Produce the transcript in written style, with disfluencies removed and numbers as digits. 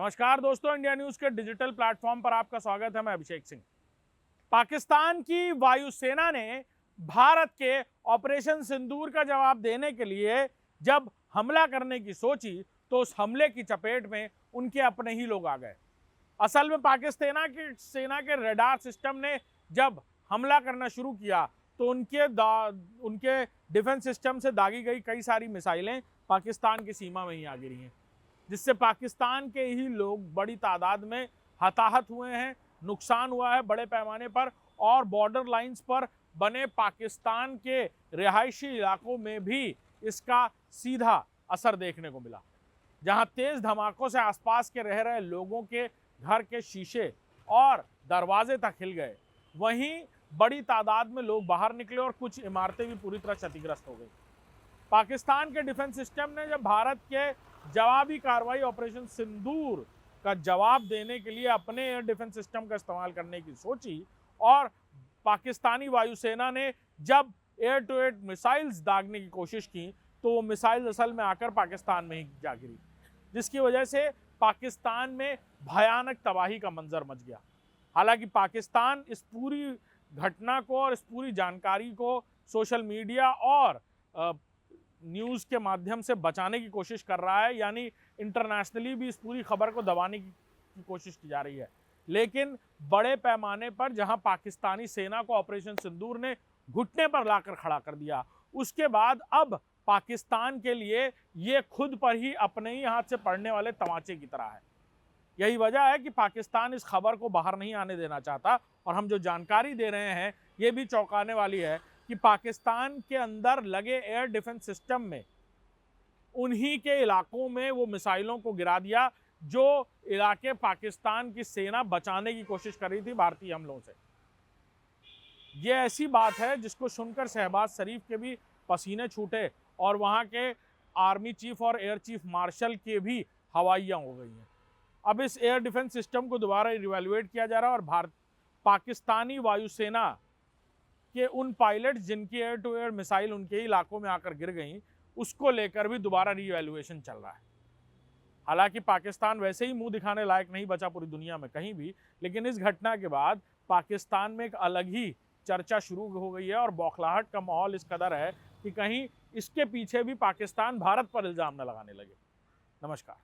नमस्कार दोस्तों, India news के डिजिटल प्लेटफॉर्म पर आपका स्वागत है। मैं अभिषेक सिंह। पाकिस्तान की वायुसेना ने भारत के ऑपरेशन सिंदूर का जवाब देने के लिए जब हमला करने की सोची तो उस हमले की चपेट में उनके अपने ही लोग आ गए। असल में पाकिस्तान के सेना के रडार सिस्टम ने जब हमला करना शुरू किया तो उनके डिफेंस सिस्टम से दागी गई कई सारी मिसाइलें पाकिस्तान की सीमा में ही आ गिरी हैं, जिससे पाकिस्तान के ही लोग बड़ी तादाद में हताहत हुए हैं, नुकसान हुआ है बड़े पैमाने पर। और बॉर्डर लाइंस पर बने पाकिस्तान के रिहायशी इलाकों में भी इसका सीधा असर देखने को मिला, जहां तेज धमाकों से आसपास के रह रहे लोगों के घर के शीशे और दरवाजे तक हिल गए। वहीं बड़ी तादाद में लोग बाहर निकले और कुछ इमारतें भी पूरी तरह क्षतिग्रस्त हो गई। पाकिस्तान के डिफेंस सिस्टम ने जब भारत के जवाबी कार्रवाई ऑपरेशन सिंदूर का जवाब देने के लिए अपने एयर डिफेंस सिस्टम का इस्तेमाल करने की सोची और पाकिस्तानी वायुसेना ने जब एयर टू एयर मिसाइल्स दागने की कोशिश की तो वो मिसाइल असल में आकर पाकिस्तान में ही जा गिरी, जिसकी वजह से पाकिस्तान में भयानक तबाही का मंजर मच गया। हालांकि पाकिस्तान इस पूरी घटना को और इस पूरी जानकारी को सोशल मीडिया और न्यूज़ के माध्यम से बचाने की कोशिश कर रहा है, यानी इंटरनेशनली भी इस पूरी खबर को दबाने की कोशिश की जा रही है। लेकिन बड़े पैमाने पर जहां पाकिस्तानी सेना को ऑपरेशन सिंदूर ने घुटने पर लाकर खड़ा कर दिया, उसके बाद अब पाकिस्तान के लिए ये खुद पर ही अपने ही हाथ से पड़ने वाले तमाचे की तरह है। यही वजह है कि पाकिस्तान इस खबर को बाहर नहीं आने देना चाहता। और हम जो जानकारी दे रहे हैं ये भी चौंकाने वाली है कि पाकिस्तान के अंदर लगे एयर डिफेंस सिस्टम में उन्हीं के इलाकों में वो मिसाइलों को गिरा दिया जो इलाके पाकिस्तान की सेना बचाने की कोशिश कर रही थी भारतीय हमलों से। ये ऐसी बात है जिसको सुनकर शहबाज शरीफ के भी पसीने छूटे और वहाँ के आर्मी चीफ और एयर चीफ मार्शल के भी हवाइयाँ हो गई हैं। अब इस एयर डिफेंस सिस्टम को दोबारा रिवैल्यूएट किया जा रहा है और पाकिस्तानी वायुसेना कि उन पायलट जिनकी एयर टू एयर मिसाइल उनके इलाकों में आकर गिर गई, उसको लेकर भी दोबारा रीवैल्यूएशन चल रहा है। हालांकि पाकिस्तान वैसे ही मुंह दिखाने लायक नहीं बचा पूरी दुनिया में कहीं भी, लेकिन इस घटना के बाद पाकिस्तान में एक अलग ही चर्चा शुरू हो गई है और बौखलाहट का माहौल इस कदर है कि कहीं इसके पीछे भी पाकिस्तान भारत पर इल्ज़ाम न लगाने लगे। नमस्कार।